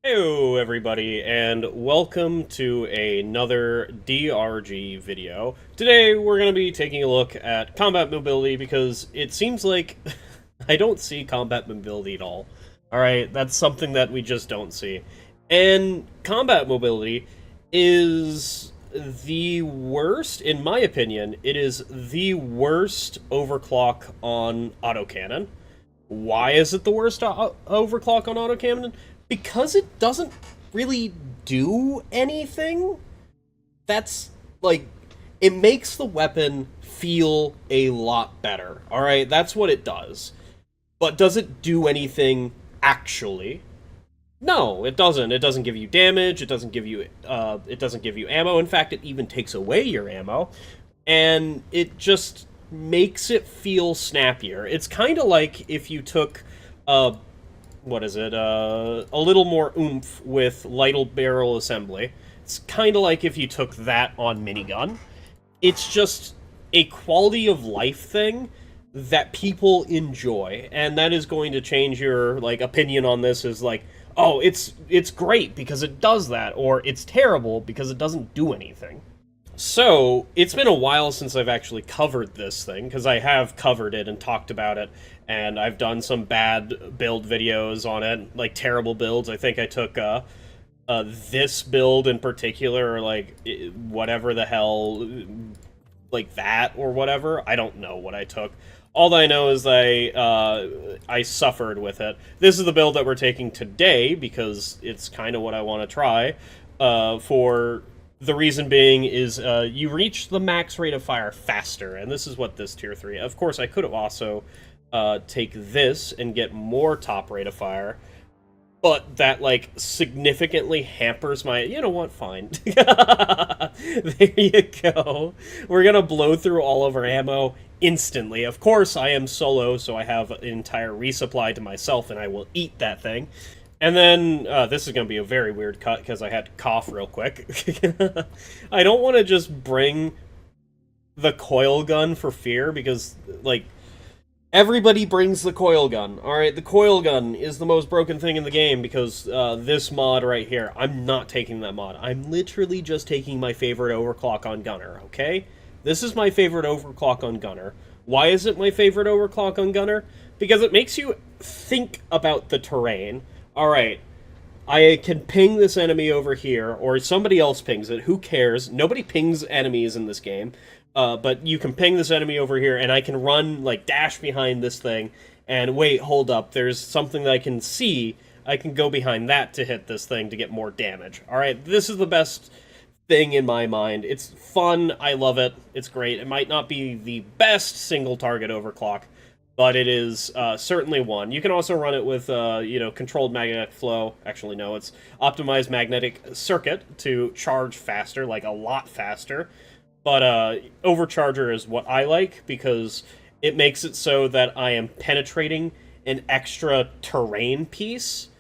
Hello everybody, and welcome to another DRG video. Today we're going to be taking a look at combat mobility because it seems like I don't see combat mobility at all. Alright, that's something that we just don't see. And combat mobility is the worst, in my opinion, it is the worst overclock on Autocannon. Why is it the worst overclock on Autocannon? Because it doesn't really do anything. That's, like, it makes the weapon feel a lot better, alright? That's what it does. But does it do anything actually? No, it doesn't. It doesn't give you damage, it doesn't give you ammo. In fact, it even takes away your ammo. And it just makes it feel snappier. It's kind of like if you took a little more oomph with light barrel assembly. It's kind of like if you took that on minigun. It's just a quality of life thing that people enjoy, and that is going to change your opinion on this. Is like, oh, it's great because it does that, or it's terrible because it doesn't do anything. So, it's been a while since I've actually covered this thing, because I have covered it and talked about it, and I've done some bad build videos on it, like terrible builds. I think I took this build in particular, or whatever the hell, like that or whatever. I don't know what I took. All that I know is I suffered with it. This is the build that we're taking today, because it's kind of what I want to try, for... The reason being is you reach the max rate of fire faster, and this is what this tier 3... Of course, I could have also take this and get more top rate of fire, but that, significantly hampers my... You know what? Fine. There you go. We're gonna blow through all of our ammo instantly. Of course, I am solo, so I have an entire resupply to myself, and I will eat that thing. And then, this is going to be a very weird cut, because I had to cough real quick. I don't want to just bring the coil gun for fear, because, everybody brings the coil gun, alright? The coil gun is the most broken thing in the game, because, this mod right here, I'm not taking that mod. I'm literally just taking my favorite overclock on Gunner, okay? This is my favorite overclock on Gunner. Why is it my favorite overclock on Gunner? Because it makes you think about the terrain. Alright, I can ping this enemy over here, or somebody else pings it, who cares? Nobody pings enemies in this game, but you can ping this enemy over here, and I can run, dash behind this thing, and wait, hold up, there's something that I can see, I can go behind that to hit this thing to get more damage. Alright, this is the best thing in my mind. It's fun, I love it, it's great. It might not be the best single target overclock, but it is certainly one. You can also run it with, controlled magnetic flow. Actually, no, it's optimized magnetic circuit to charge faster, a lot faster. But Overcharger is what I like, because it makes it so that I am penetrating an extra terrain piece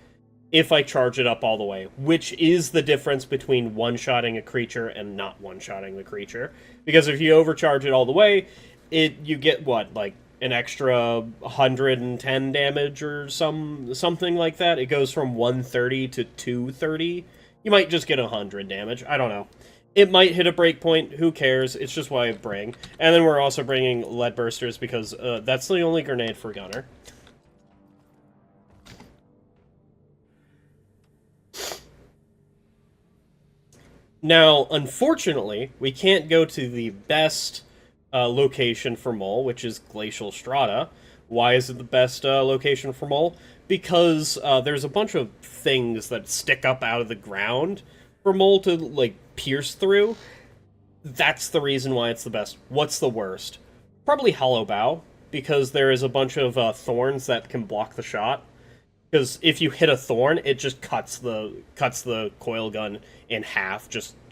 if I charge it up all the way, which is the difference between one-shotting a creature and not one-shotting the creature. Because if you overcharge it all the way, you get, what, an extra 110 damage or something like that. It goes from 130 to 230. You might just get 100 damage. I don't know. It might hit a breakpoint. Who cares? It's just what I bring. And then we're also bringing lead bursters, because that's the only grenade for Gunner. Now, unfortunately, we can't go to the best location for Mole, which is Glacial Strata. Why is it the best location for Mole? Because there's a bunch of things that stick up out of the ground for Mole to, pierce through. That's the reason why it's the best. What's the worst? Probably Hollow Bow, because there is a bunch of thorns that can block the shot. Because if you hit a thorn, it just cuts the coil gun in half.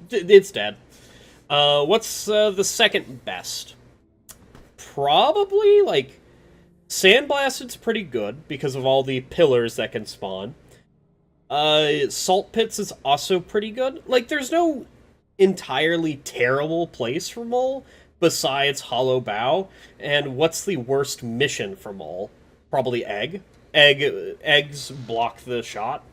It's dead. What's the second best? Probably, Sandblasted's pretty good, because of all the pillars that can spawn. Salt Pits is also pretty good. There's no entirely terrible place for Mole, besides Hollow Bow. And what's the worst mission for Mole? Probably Egg. Eggs block the shot.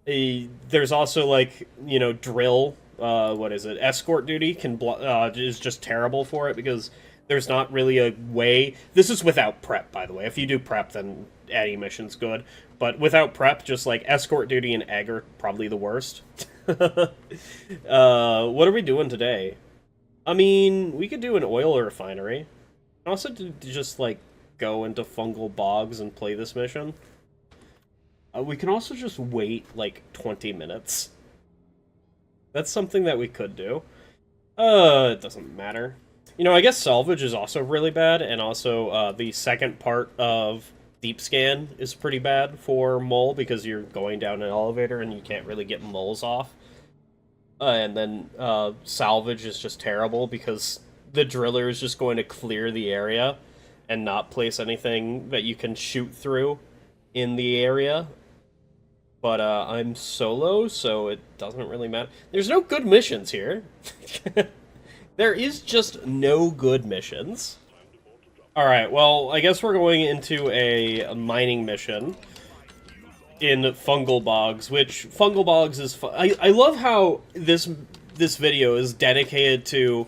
There's also, like, you know, drill. What is it? Escort duty is just terrible for it because there's not really a way. This is without prep, by the way. If you do prep, then any mission's good. But without prep, just like escort duty and egg are probably the worst. What are we doing today? I mean, we could do an oil refinery. Also, to just like go into fungal bogs and play this mission. We can also just wait like 20 minutes. That's something that we could do. It doesn't matter. You know, I guess salvage is also really bad, and also the second part of deep scan is pretty bad for mole because you're going down an elevator and you can't really get moles off. And then salvage is just terrible because the driller is just going to clear the area and not place anything that you can shoot through in the area. But I'm solo, so it doesn't really matter. There's no good missions here. There is just no good missions. Alright, well, I guess we're going into a mining mission in Fungal Bogs, which Fungal Bogs is I love how this video is dedicated to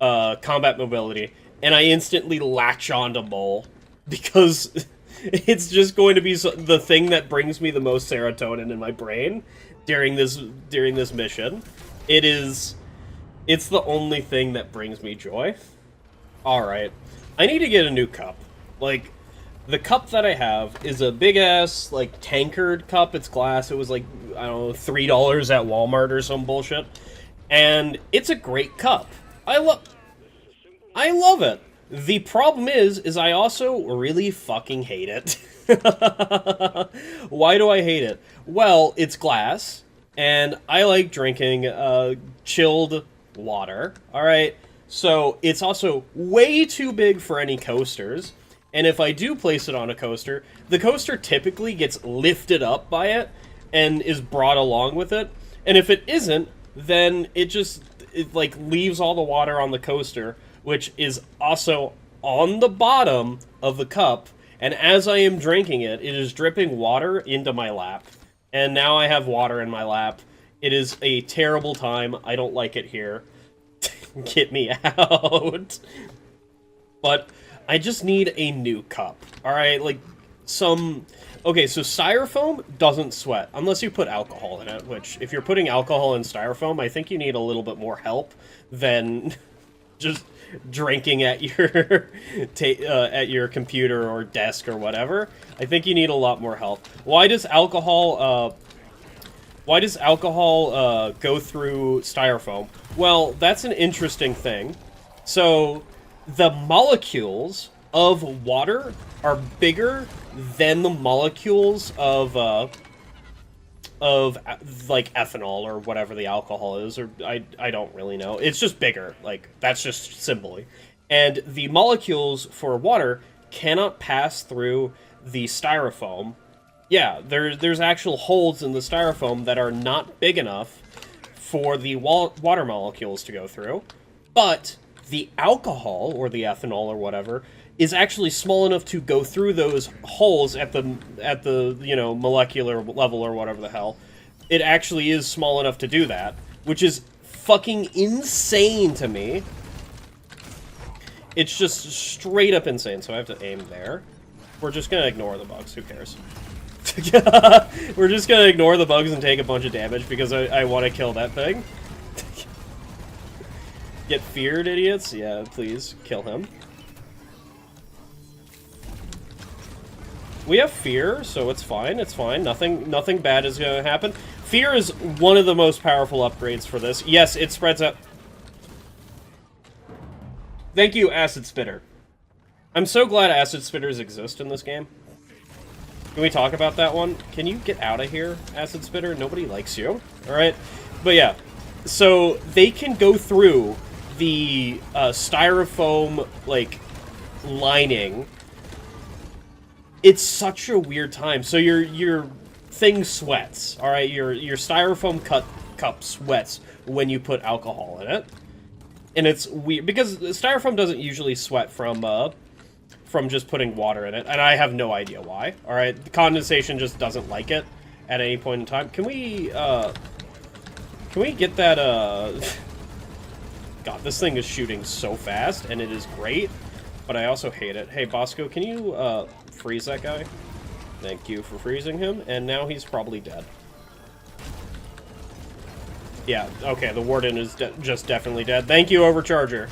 combat mobility, and I instantly latch onto Mole, because it's just going to be the thing that brings me the most serotonin in my brain during this mission. It's the only thing that brings me joy. Alright. I need to get a new cup. Like, the cup that I have is a big-ass, like, tankard cup. It's glass. It was, like, I don't know, $3 at Walmart or some bullshit. And it's a great cup. I love it. The problem is I also really fucking hate it. Why do I hate it? Well, it's glass, and I like drinking chilled water, alright? So, it's also way too big for any coasters, and if I do place it on a coaster, the coaster typically gets lifted up by it, and is brought along with it, and if it isn't, then it like, leaves all the water on the coaster, which is also on the bottom of the cup, and as I am drinking it, it is dripping water into my lap. And now I have water in my lap. It is a terrible time. I don't like it here. Get me out. But I just need a new cup. Alright, like, okay, so styrofoam doesn't sweat, unless you put alcohol in it, which, if you're putting alcohol in styrofoam, I think you need a little bit more help than just drinking at your at your computer or desk or whatever. I think you need a lot more help. Why does alcohol go through styrofoam? Well, that's an interesting thing. So, the molecules of water are bigger than the molecules of like ethanol or whatever the alcohol is, or I don't really know. It's just bigger. Like, that's just simply. And the molecules for water cannot pass through the styrofoam. Yeah, there's actual holes in the styrofoam that are not big enough for the water molecules to go through, but the alcohol, or the ethanol, or whatever, is actually small enough to go through those holes at the you know, molecular level, or whatever the hell. It actually is small enough to do that, which is fucking insane to me. It's just straight up insane, so I have to aim there. We're just gonna ignore the bugs, who cares? We're just gonna ignore the bugs and take a bunch of damage because I want to kill that thing. Get feared, idiots? Yeah, please, kill him. We have fear, so it's fine, it's fine. Nothing bad is gonna happen. Fear is one of the most powerful upgrades for this. Yes, it spreads out. Thank you, Acid Spitter. I'm so glad Acid Spitters exist in this game. Can we talk about that one? Can you get out of here, Acid Spitter? Nobody likes you. Alright? But yeah. So, they can go through the styrofoam, like, lining. It's such a weird time. So your thing sweats, alright? Your styrofoam cup sweats when you put alcohol in it. And it's weird, because styrofoam doesn't usually sweat from just putting water in it, and I have no idea why, alright? The condensation just doesn't like it, at any point in time. Can we get that, God, this thing is shooting so fast, and it is great, but I also hate it. Hey, Bosco, can you, freeze that guy? Thank you for freezing him, and now he's probably dead. Yeah, okay, the Warden is just definitely dead. Thank you, Overcharger,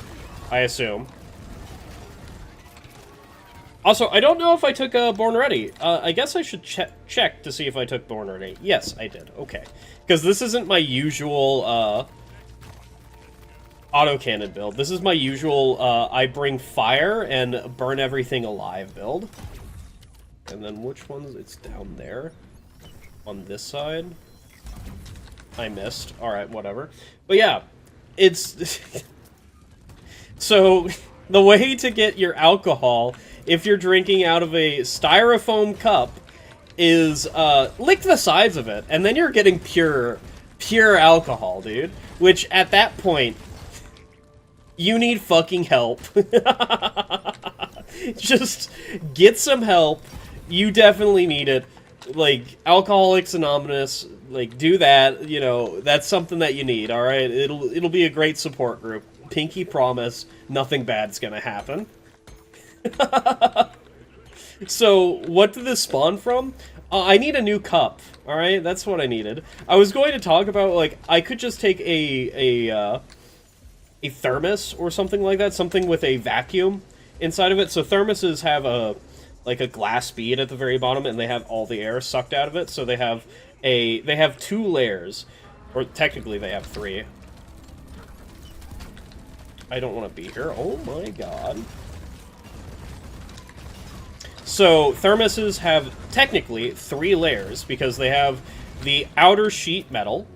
I assume. Also, I don't know if I took Born Ready. I guess I should check to see if I took Born Ready. Yes, I did. Okay. Because this isn't my usual autocannon build. This is my usual I bring fire and burn everything alive build. And then which one's... It's down there. On this side. I missed. Alright, whatever. But yeah, it's... So, the way to get your alcohol... if you're drinking out of a styrofoam cup, is, lick the sides of it, and then you're getting pure alcohol, dude. Which, at that point, you need fucking help. Just get some help. You definitely need it. Like, Alcoholics Anonymous, like, do that, you know, that's something that you need, alright? It'll be a great support group. Pinky promise, nothing bad's gonna happen. So, what did this spawn from? I need a new cup, alright? That's what I needed. I was going to talk about, like, I could just take a thermos or something like that, something with a vacuum inside of it. So thermoses have a glass bead at the very bottom, and they have all the air sucked out of it, so they have 2 layers. Or technically they have 3. I don't want to be here. Oh my god. So, thermoses have, technically, 3 layers, because they have the outer sheet metal,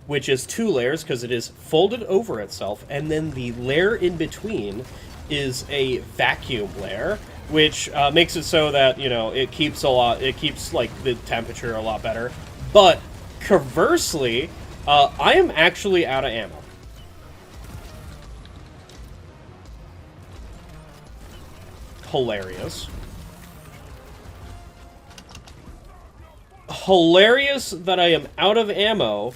which is 2 layers, because it is folded over itself, and then the layer in between is a vacuum layer, which makes it so that, you know, it keeps, like, the temperature a lot better. But, conversely, I am actually out of ammo. Hilarious. Hilarious that I am out of ammo.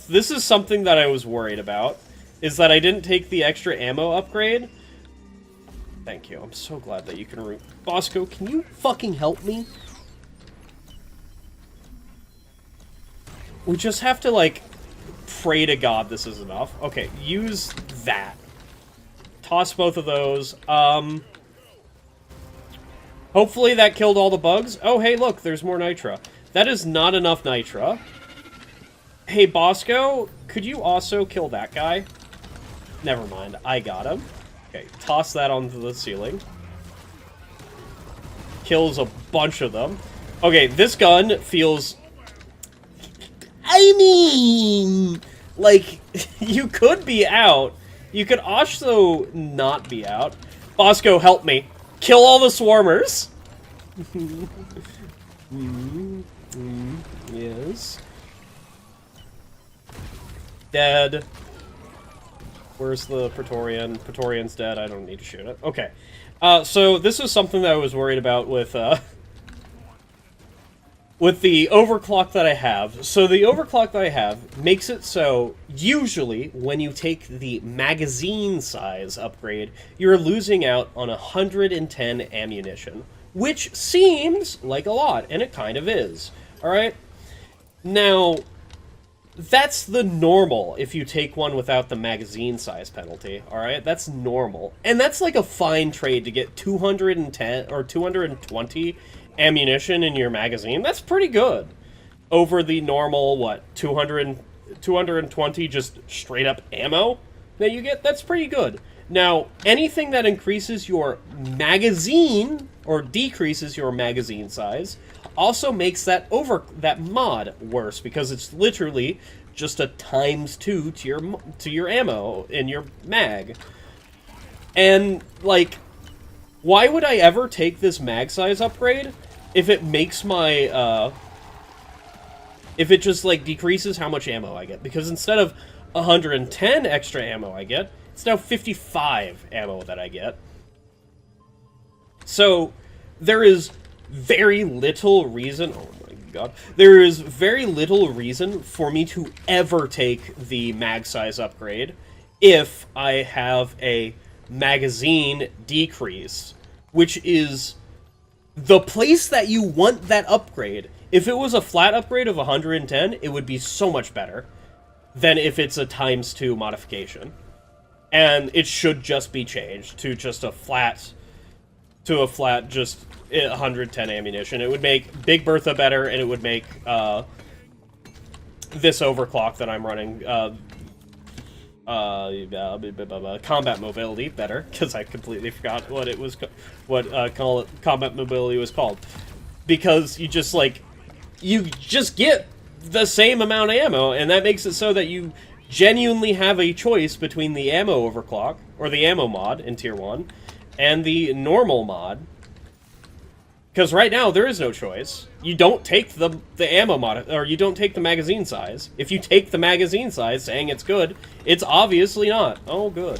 This is something that I was worried about, is that I didn't take the extra ammo upgrade. Thank you. I'm so glad that you can Bosco, can you fucking help me? We just have to, like, pray to God this is enough. Okay, use that. Toss both of those. Hopefully that killed all the bugs. Oh, hey, look, there's more nitra. That is not enough nitra. Hey, Bosco, could you also kill that guy? Never mind, I got him. Okay, toss that onto the ceiling. Kills a bunch of them. Okay, this gun feels... I mean... Like, you could be out. You could also not be out. Bosco, help me. Kill all the swarmers! Yes. Dead. Where's the Praetorian? Praetorian's dead. I don't need to shoot it. Okay. So this is something that I was worried about with the overclock that I have. So the overclock that I have makes it so, usually, when you take the magazine size upgrade, you're losing out on 110 ammunition. Which seems like a lot, and it kind of is. Alright? Now, that's the normal if you take one without the magazine size penalty, alright? That's normal. And that's like a fine trade to get 210 or 220 ammunition in your magazine. That's pretty good. Over the normal, what, 220 just straight up ammo that you get? That's pretty good. Now, anything that increases your magazine, or decreases your magazine size, also makes that mod worse, because it's literally just a ×2 to your ammo in your mag. And, like, why would I ever take this mag size upgrade if it makes my, if it just, like, decreases how much ammo I get? Because instead of 110 extra ammo I get, it's now 55 ammo that I get. So, there is very little reason... Oh my god. There is very little reason for me to ever take the mag size upgrade if I have a magazine decrease, which is the place that you want that upgrade. If it was a flat upgrade of 110, it would be so much better than if it's a ×2 modification. And it should just be changed to just a flat, just 110 ammunition. It would make Big Bertha better, and it would make this overclock that I'm running, combat mobility better, because I completely forgot what it was, combat mobility was called. Because you just get the same amount of ammo, and that makes it so that you genuinely have a choice between the ammo overclock, or the ammo mod in Tier 1, and the normal mod. Because right now, there is no choice. You don't take the ammo mod, or you don't take the magazine size. If you take the magazine size, saying it's good, it's obviously not. Oh, good.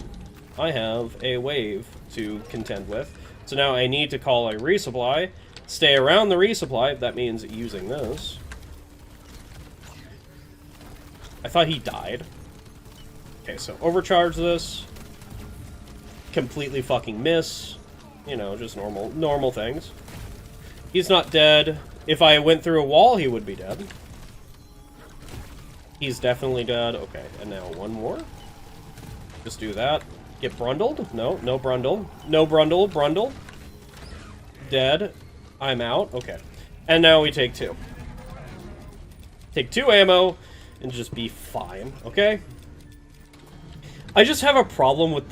I have a wave to contend with. So now I need to call a resupply, stay around the resupply. That means using this. I thought he died. Okay, so overcharge this. Completely fucking miss. You know, just normal things. He's not dead. If I went through a wall, he would be dead. He's definitely dead. Okay, and now one more. Just do that. Get brundled? No, no brundle. No brundle, brundle. Dead. I'm out. Okay. And now we take 2. Take 2 ammo and just be fine, okay? I just have a problem with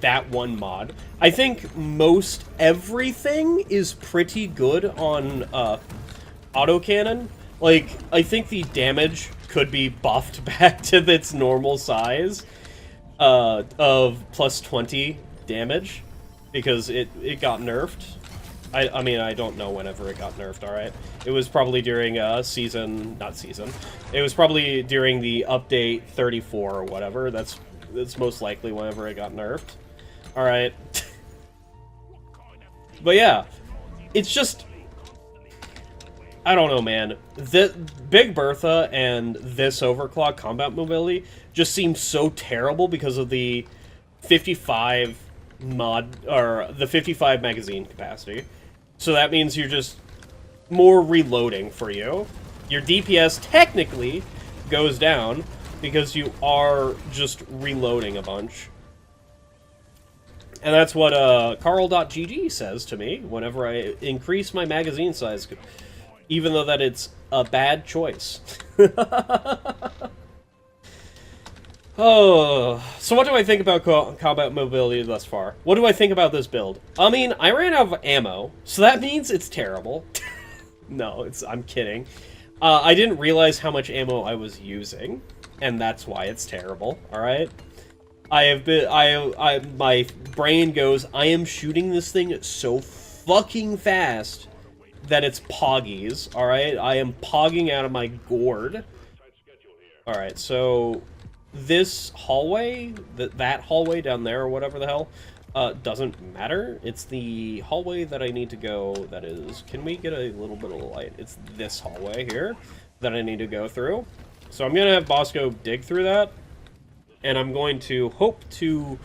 that one mod. I think most everything is pretty good on Autocannon. Like, I think the damage could be buffed back to its normal size of plus 20 damage, because it got nerfed. I mean, I don't know whenever it got nerfed, alright? It was probably during it was probably during the update 34 or whatever. That's most likely whenever it got nerfed. Alright. But yeah, it's just... I don't know, man. The Big Bertha and this overclock combat mobility just seem so terrible because of the 55 mod, or the 55 magazine capacity. So that means you're just more reloading for you. Your DPS technically goes down because you are just reloading a bunch. And that's what Carl.gg says to me whenever I increase my magazine size, even though that it's a bad choice. Oh, so what do I think about combat mobility thus far? What do I think about this build? I mean, I ran out of ammo, so that means it's terrible. No, I'm kidding. I didn't realize how much ammo I was using, and that's why it's terrible, alright? My brain goes, I am shooting this thing so fucking fast that it's poggies, alright? I am pogging out of my gourd. Alright, so this hallway, that hallway down there, or whatever the hell, doesn't matter. It's the hallway that I need to go that is... Can we get a little bit of light? It's this hallway here that I need to go through. So I'm going to have Bosco dig through that, and I'm going to hope to...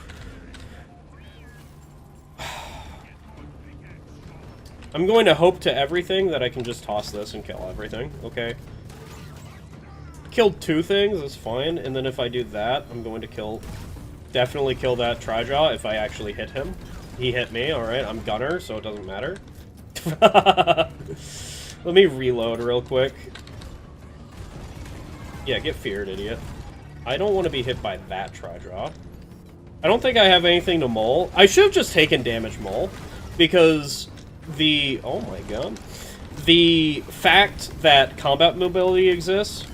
I'm going to hope to everything that I can just toss this and kill everything, okay? Killed 2 things, that's fine, and then if I do that, I'm going to definitely kill that Trijaw if I actually hit him. He hit me, alright, I'm gunner, so it doesn't matter. Let me reload real quick. Yeah, get feared, idiot. I don't want to be hit by that Trijaw. I don't think I have anything to mole. I should have just taken damage mole, because oh my god. The fact that combat mobility exists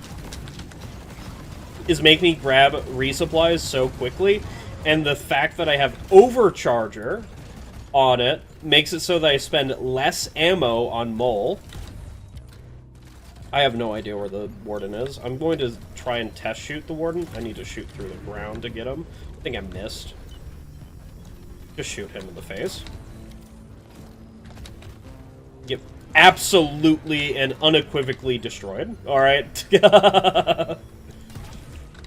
is making me grab resupplies so quickly, and the fact that I have Overcharger on it makes it so that I spend less ammo on mole. I have no idea where the warden is. I'm going to try and test shoot the warden. I need to shoot through the ground to get him. I think I missed. Just shoot him in the face. absolutely and unequivocally destroyed. Alright.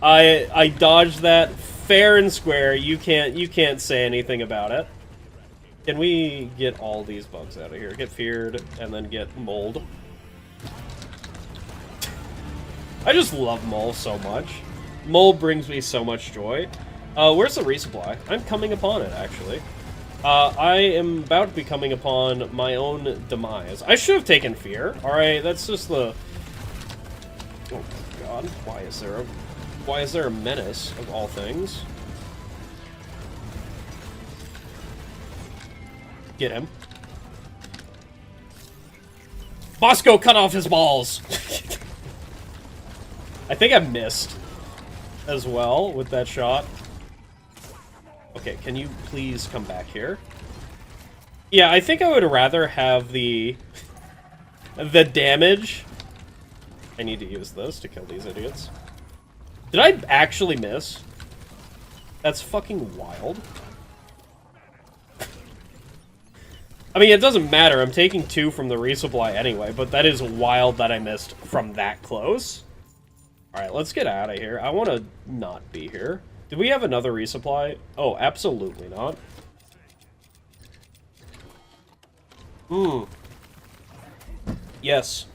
I dodged that fair and square. You can't say anything about it. Can we get all these bugs out of here? Get feared, and then get mold. I just love Mole so much. Mole brings me so much joy. Where's the resupply? I'm coming upon it, actually. I am about to be coming upon my own demise. I should have taken fear. Alright, that's just the... Oh my god, why is there a menace, of all things? Get him. Bosco cut off his balls! I think I missed as well with that shot. Okay, can you please come back here? Yeah, I think I would rather have the damage. I need to use this to kill these idiots. Did I actually miss? That's fucking wild. I mean, it doesn't matter. I'm taking 2 from the resupply anyway, but that is wild that I missed from that close. Alright, let's get out of here. I want to not be here. Do we have another resupply? Oh, absolutely not. Yes.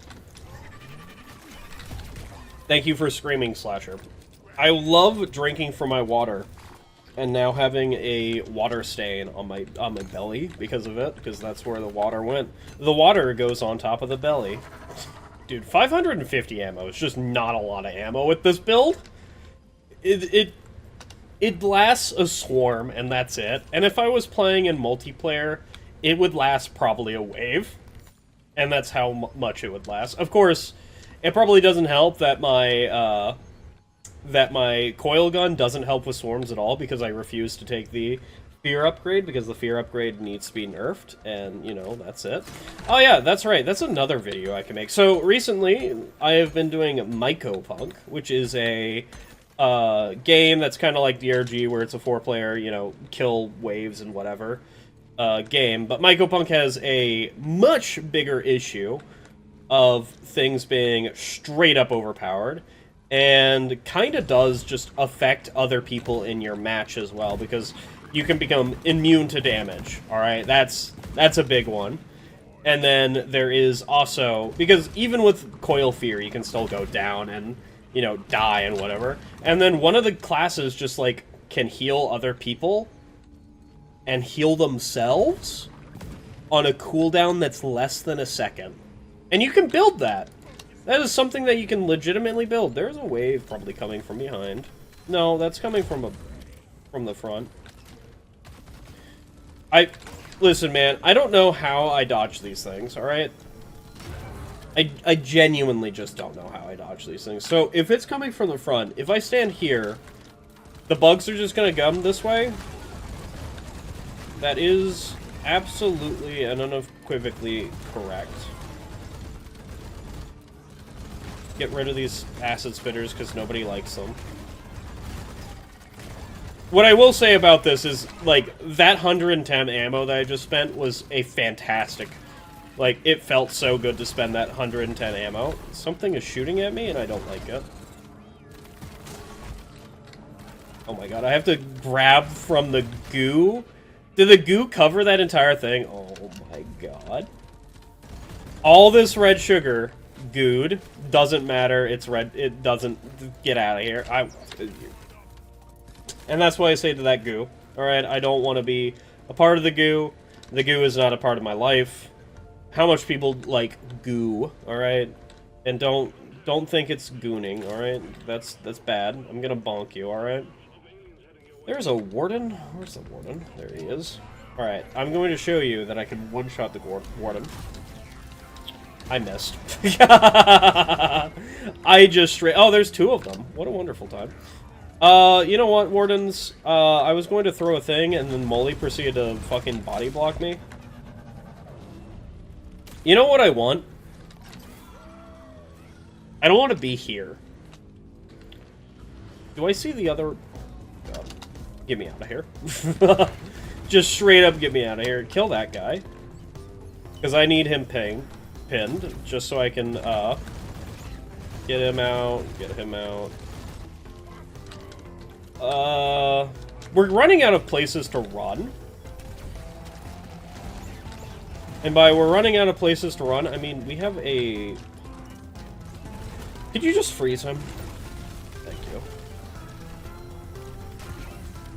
Thank you for screaming, Slasher. I love drinking from my water, and now having a water stain on my belly because of it, because that's where the water went. The water goes on top of the belly. Dude, 550 ammo is just not a lot of ammo with this build. It lasts a swarm, and that's it. And if I was playing in multiplayer, it would last probably a wave. And that's how much it would last. Of course, it probably doesn't help that my coil gun doesn't help with swarms at all, because I refuse to take the fear upgrade, because the fear upgrade needs to be nerfed, and, you know, that's it. Oh yeah, that's right, that's another video I can make. So, recently, I have been doing Mycopunk, which is a game that's kind of like DRG, where it's a 4-player, you know, kill waves and whatever game. But Mycopunk has a much bigger issue of things being straight up overpowered, and kind of does just affect other people in your match as well, because you can become immune to damage, alright? That's a big one. And then there is also, because even with Coil Fear, you can still go down and, you know, die and whatever. And then one of the classes just, like, can heal other people and heal themselves on a cooldown that's less than a second. And you can build that. That is something that you can legitimately build. There's a wave probably coming from behind. No, that's coming from the front. Listen, man, I don't know how I dodge these things, alright? I genuinely just don't know how I dodge these things. So, if it's coming from the front, if I stand here, the bugs are just gonna come this way? That is absolutely and unequivocally correct. Get rid of these acid spitters, because nobody likes them. What I will say about this is, like, that 110 ammo that I just spent was a fantastic... Like, it felt so good to spend that 110 ammo. Something is shooting at me, and I don't like it. Oh my god, I have to grab from the goo? Did the goo cover that entire thing? Oh my god. All this red sugar, gooed, doesn't matter, it's red, it doesn't... Get out of here. And that's why I say to that goo. Alright, I don't want to be a part of the goo. The goo is not a part of my life. How much people like goo, alright? And don't think it's gooning, alright? That's bad. I'm gonna bonk you, alright? There's a warden? Where's the warden? There he is. Alright, I'm going to show you that I can one-shot the warden. I missed. I just straight... Oh, there's 2 of them. What a wonderful time. You know what, wardens? I was going to throw a thing, and then Molly proceeded to fucking body block me. You know what I want? I don't want to be here. Do I see the other... God. Get me out of here. Just straight up get me out of here. Kill that guy. Because I need him pinned, just so I can, get him out, get him out. We're running out of places to run. And by we're running out of places to run, I mean we have a... Could you just freeze him? Thank you.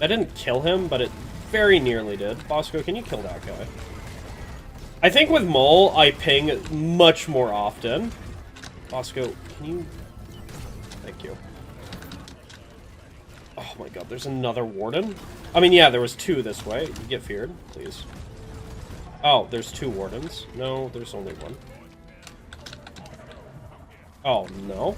I didn't kill him, but it very nearly did. Bosco, can you kill that guy? I think with Mole, I ping much more often. Bosco, can you... Thank you. Oh my god, there's another warden? I mean, yeah, there was two this way. You get feared, please. Oh, there's two wardens. No, there's only one. Oh, no.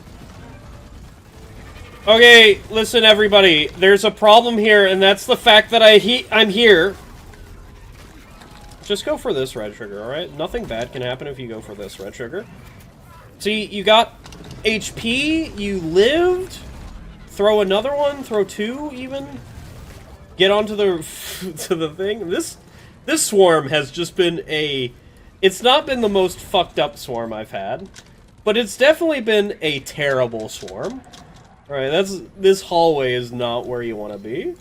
Okay, listen everybody. There's a problem here, and that's the fact that I'm here. Just go for this red trigger, alright? Nothing bad can happen if you go for this red trigger. See, you got HP, you lived. Throw another one, throw two even. Get onto the to the thing. This swarm has just been a... It's not been the most fucked up swarm I've had, but it's definitely been a terrible swarm. Alright, this hallway is not where you want to be.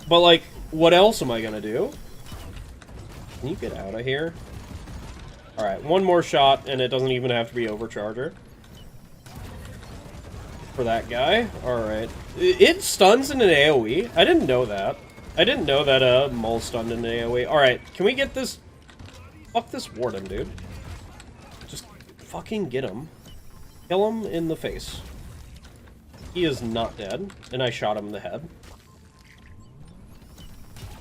But like, what else am I gonna do? Can you get out of here? Alright, one more shot, and it doesn't even have to be overcharger. For that guy. Alright. It stuns in an AoE. I didn't know that. I didn't know that Mole stunned in an AoE. Alright, can we get this... Fuck this warden, dude. Just fucking get him. Kill him in the face. He is not dead, and I shot him in the head.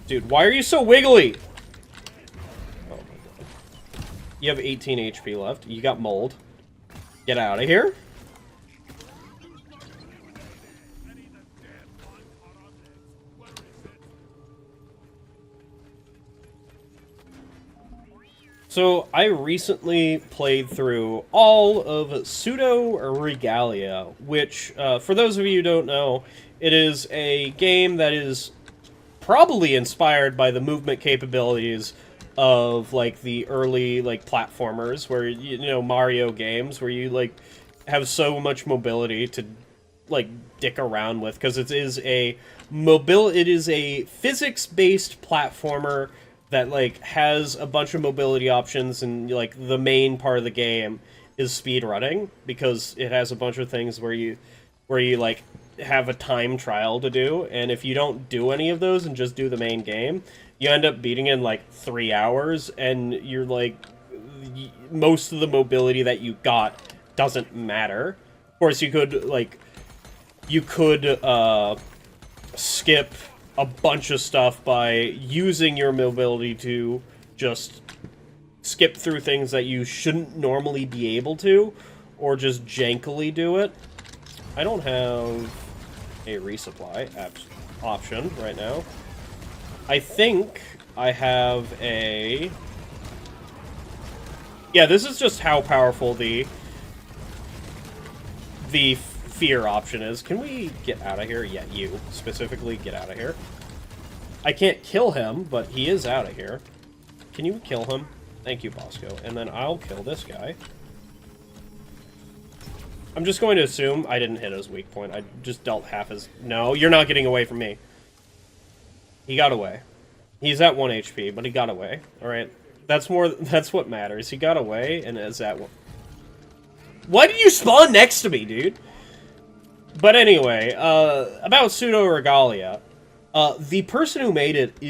Dude, why are you so wiggly? Oh my god. You have 18 HP left. You got mold. Get out of here. So, I recently played through all of Pseudo Regalia, which, for those of you who don't know, it is a game that is probably inspired by the movement capabilities of, like, the early, like, platformers, where, you know, Mario games, where you, like, have so much mobility to, like, dick around with, because it is a physics-based platformer that, like, has a bunch of mobility options, and, like, the main part of the game is speed running, because it has a bunch of things where you, like, have a time trial to do, and if you don't do any of those and just do the main game, you end up beating in, like, 3 hours, and you're, like, most of the mobility that you got doesn't matter. Of course, you could, like, skip a bunch of stuff by using your mobility to just skip through things that you shouldn't normally be able to, or just jankily do it. I don't have a resupply option right now. I think I have a... Yeah, this is just how powerful the fear option is. Can we get out of here? Yeah, you specifically get out of here. I can't kill him, but he is out of here. Can you kill him? Thank you, Bosco. And then I'll kill this guy. I'm just going to assume I didn't hit his weak point. I just dealt half his... No, you're not getting away from me. He got away. He's at 1 HP, but he got away. Alright. That's what matters. He got away and is at 1... Why did you spawn next to me, dude? But anyway, about Pseudo Regalia, the person who made it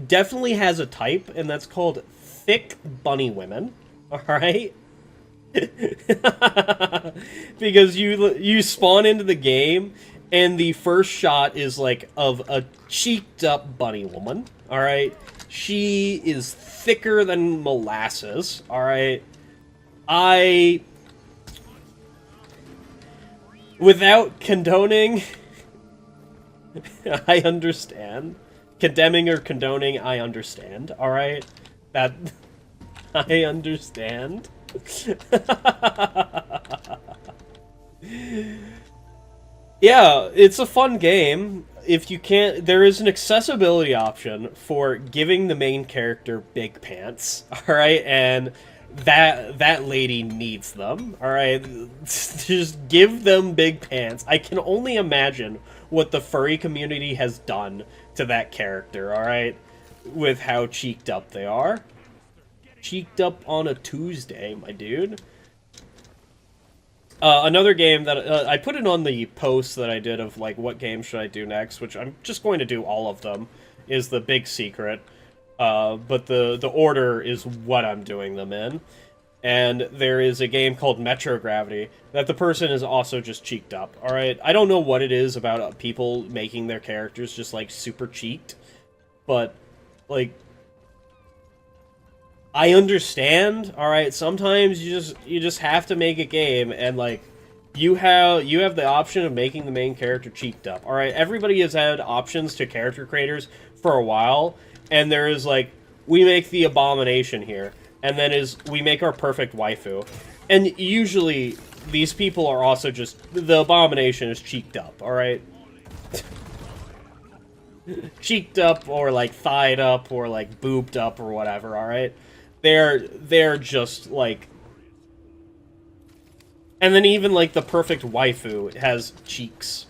definitely has a type, and that's called thick bunny women. Alright? Because you spawn into the game, and the first shot is, like, of a cheeked up bunny woman. Alright? She is thicker than molasses. Alright? Without condoning, I understand. Condemning or condoning, I understand. Alright? I understand. Yeah, it's a fun game. if you can't, there is an accessibility option for giving the main character big pants, alright? And that lady needs them, alright? Just give them big pants. I can only imagine what the furry community has done to that character, alright? With how cheeked up they are. Cheeked up on a Tuesday, my dude. Another game that I put it on the post that I did of like what game should I do next, which I'm just going to do all of them, is the big secret. But the order is what I'm doing them in. And there is a game called Metro Gravity that the person is also just cheeked up. All right, I don't know what it is about people making their characters just like super cheeked, but like, I understand, alright, sometimes you just have to make a game, and, like, you have the option of making the main character cheeked up, alright? Everybody has had options to character creators for a while, and there is, like, we make the abomination here, and then we make our perfect waifu. And usually, these people are also just, the abomination is cheeked up, alright? Cheeked up, or, like, thighed up, or, like, boobed up, or whatever, alright? They're just, like... And then even, like, the perfect waifu has cheeks.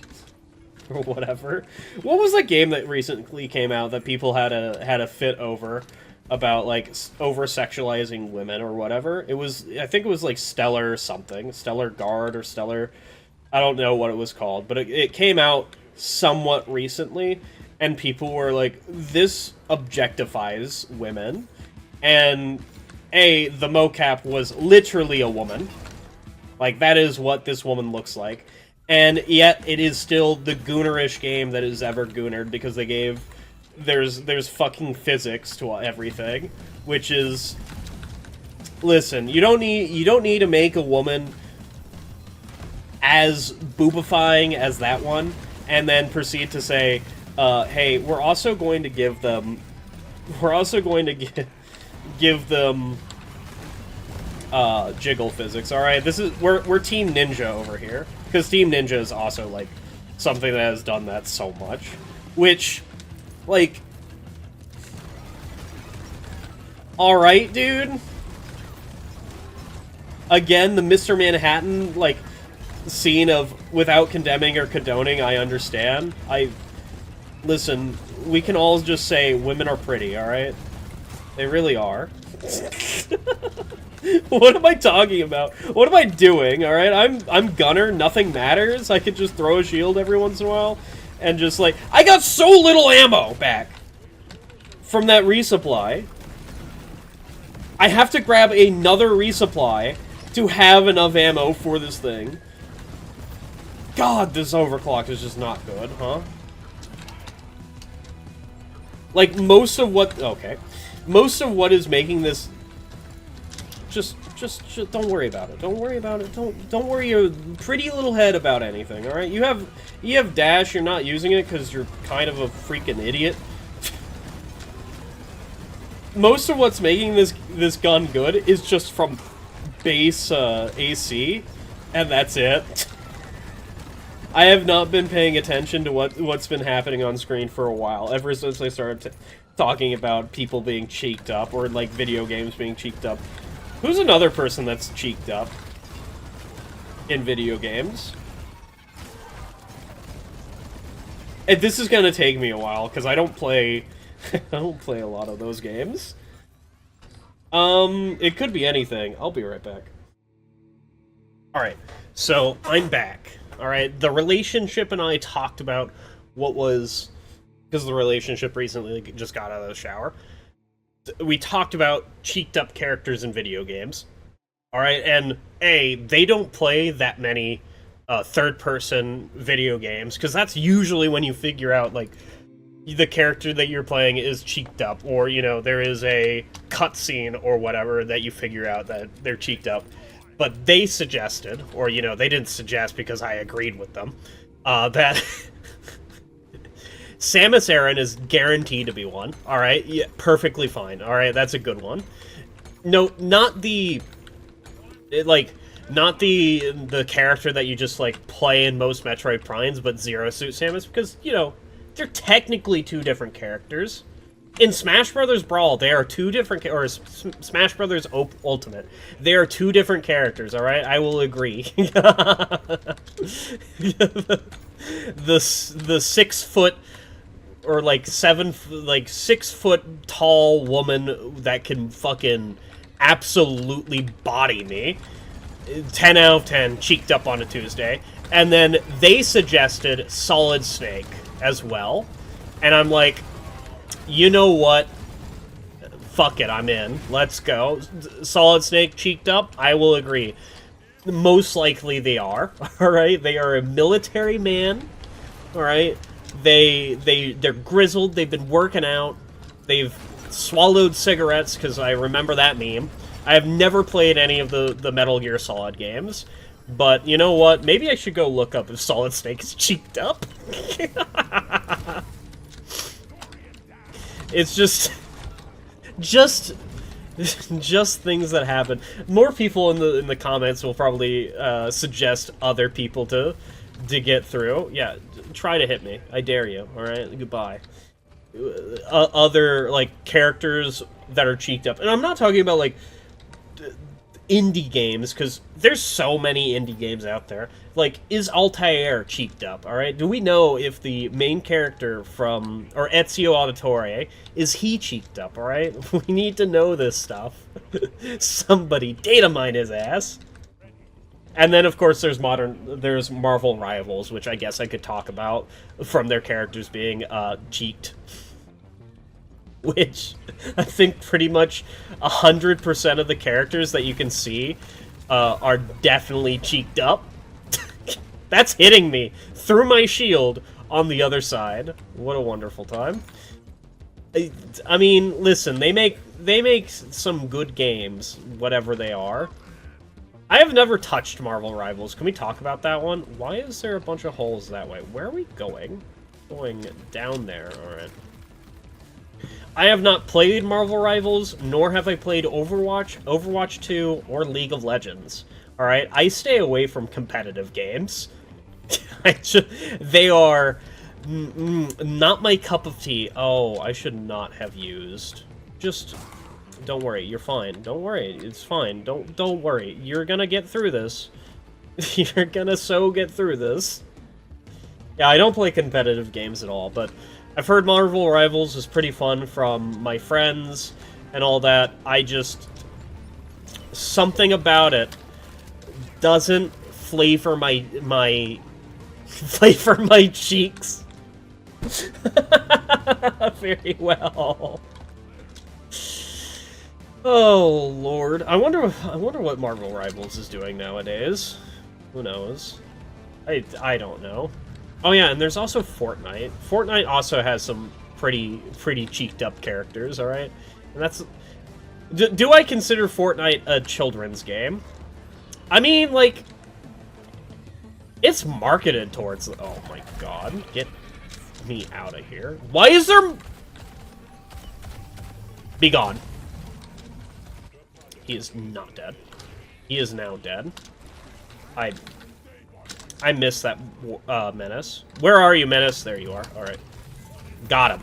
Or whatever. What was that game that recently came out that people had a fit over? About, like, over-sexualizing women or whatever? It was... I think it was, like, Stellar something. Stellar Guard or Stellar... I don't know what it was called. But it came out somewhat recently. And people were like, this objectifies women. And, the mocap was literally a woman. Like, that is what this woman looks like. And yet, it is still the goonerish game that is ever goonered, because they gave... There's fucking physics to everything, which is... Listen, you don't need to make a woman as boobifying as that one, and then proceed to say, hey, we're also going to give them... We're also going to give them jiggle physics. All right, we're Team Ninja over here, because Team Ninja is also like something that has done that so much, which, like, all right, dude. Again, the Mr. Manhattan like scene of without condemning or condoning, I understand. Listen, we can all just say women are pretty, all right? They really are. What am I talking about? What am I doing? All right, I'm Gunner. Nothing matters. I could just throw a shield every once in a while, and just like I got so little ammo back from that resupply. I have to grab another resupply to have enough ammo for this thing. God, this overclock is just not good, huh? Like most of what is making this just don't worry about it. Don't worry about it. Don't worry your pretty little head about anything, all right? You have dash, you're not using it cuz you're kind of a freaking idiot. Most of what's making this gun good is just from base AC, and that's it. I have not been paying attention to what's been happening on screen for a while, ever since I started talking about people being cheeked up, or like video games being cheeked up. Who's another person that's cheeked up in video games? And this is gonna take me a while, because I don't play I don't play a lot of those games. It could be anything. I'll be right back. Alright, so I'm back. Alright, the relationship and I talked about what was... Because the relationship recently just got out of the shower. We talked about cheeked up characters in video games. Alright, and they don't play that many third-person video games, because that's usually when you figure out, like, the character that you're playing is cheeked up, or, you know, there is a cutscene or whatever that you figure out that they're cheeked up. But they suggested, or, you know, they didn't suggest because I agreed with them, that Samus Aran is guaranteed to be one. Alright, yeah, perfectly fine. Alright, that's a good one. No, not the... not the character that you just, like, play in most Metroid Primes, but Zero Suit Samus, because, you know, They're technically two different characters. In Smash Brothers Brawl, they are two different, or Smash Brothers Ultimate, they are two different characters. All right, I will agree. the 6 foot or like 6 foot tall woman that can fucking absolutely body me. 10 out of 10, cheeked up on a Tuesday. And then they suggested Solid Snake as well. And I'm like, you know what? Fuck it, I'm in. Let's go. Solid Snake cheeked up? I will agree. Most likely they are. Alright? They are a military man. Alright? They're grizzled. They've been working out. They've swallowed cigarettes, because I remember that meme. I have never played any of the Metal Gear Solid games. But, you know what? Maybe I should go look up if Solid Snake is cheeked up. It's just things that happen. More people in the comments will probably suggest other people to get through. Yeah, try to hit me. I dare you. All right, goodbye. Other like characters that are cheeked up, and I'm not talking about like indie games, because there's so many indie games out there. Like, is Altair cheeked up, alright? Do we know if the main character from, or Ezio Auditore, is he cheeked up, alright? We need to know this stuff. Somebody data mine his ass. And then, of course, there's Marvel Rivals, which I guess I could talk about, from their characters being, cheeked. Which, I think pretty much 100% of the characters that you can see are definitely cheeked up. That's hitting me through my shield on the other side. What a wonderful time. I mean, listen, they make some good games, whatever they are. I have never touched Marvel Rivals. Can we talk about that one? Why is there a bunch of holes that way? Where are we going? Going down there, alright. I have not played Marvel Rivals, nor have I played Overwatch, Overwatch 2, or League of Legends. Alright, I stay away from competitive games. They are not my cup of tea. Oh, I should not have used. Just, don't worry, you're fine. Don't worry, it's fine. Don't worry. You're gonna get through this. You're gonna get through this. Yeah, I don't play competitive games at all, but I've heard Marvel Rivals is pretty fun from my friends and all that. Something about it doesn't flavor my cheeks very well. Oh Lord, I wonder what Marvel Rivals is doing nowadays. Who knows? I don't know. Oh yeah, and there's also Fortnite. Fortnite also has some pretty cheeked up characters, alright? And that's... Do I consider Fortnite a children's game? I mean, like... It's marketed towards... Oh my god, get me out of here. Why is there... Be gone. He is not dead. He is now dead. I missed that, Menace. Where are you, Menace? There you are. Alright. Got him.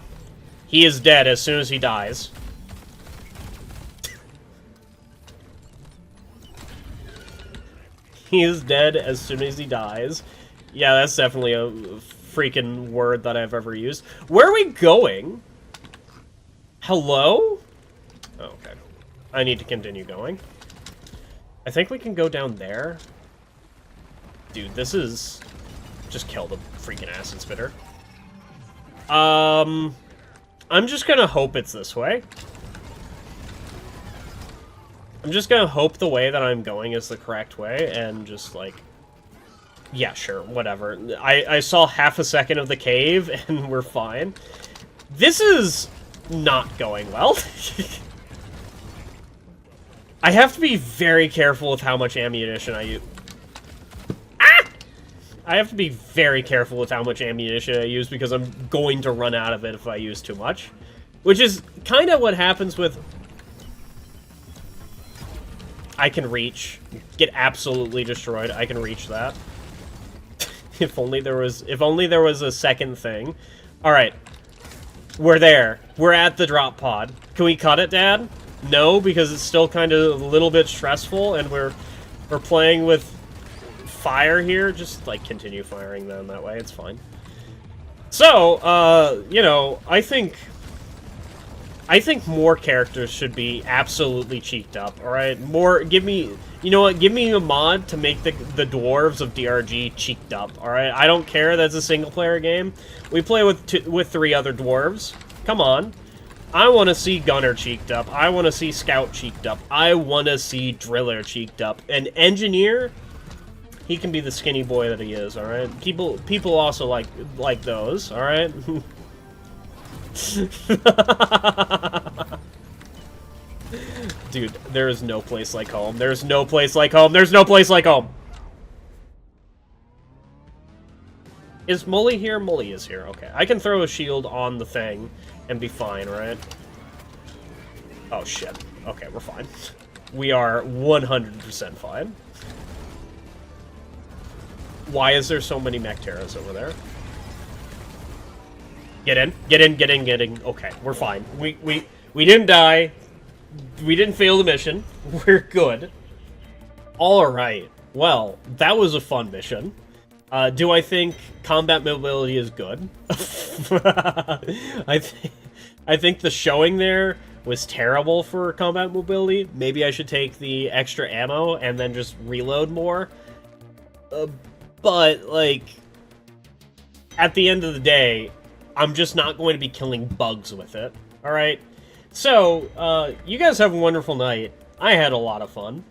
He is dead as soon as he dies. He is dead as soon as he dies. Yeah, that's definitely a freaking word that I've ever used. Where are we going? Hello? Oh, okay. I need to continue going. I think we can go down there. Dude, this is... Just kill the freaking acid spitter. I'm just gonna hope it's this way. I'm just gonna hope the way that I'm going is the correct way, and just, like... Yeah, sure, whatever. I saw half a second of the cave, and we're fine. This is not going well. I have to be very careful with how much ammunition I use. I have to be very careful with how much ammunition I use, because I'm going to run out of it if I use too much. Which is kind of what happens with... I can reach. Get absolutely destroyed. I can reach that. If only there was a second thing. Alright. We're there. We're at the drop pod. Can we cut it, Dad? No, because it's still kind of a little bit stressful, and we're playing with fire here. Just, like, continue firing them that way. It's fine. So, you know, I think more characters should be absolutely cheeked up, alright? More, give me, you know what, give me a mod to make the dwarves of DRG cheeked up, alright? I don't care that's a single-player game. We play with 3 other dwarves. Come on. I want to see Gunner cheeked up. I want to see Scout cheeked up. I want to see Driller cheeked up. And Engineer, he can be the skinny boy that he is, alright? People also like those, alright? Dude, there is no place like home. There's no place like home. There's no place like home. Is Mully here? Mully is here. Okay. I can throw a shield on the thing and be fine, right? Oh, shit. Okay, we're fine. We are 100% fine. Why is there so many Mechterras over there? Get in. Get in, get in, get in. Okay, we're fine. We didn't die. We didn't fail the mission. We're good. Alright. Well, that was a fun mission. Do I think combat mobility is good? I think the showing there was terrible for combat mobility. Maybe I should take the extra ammo and then just reload more. But, like, at the end of the day, I'm just not going to be killing bugs with it. Alright? So, you guys have a wonderful night. I had a lot of fun.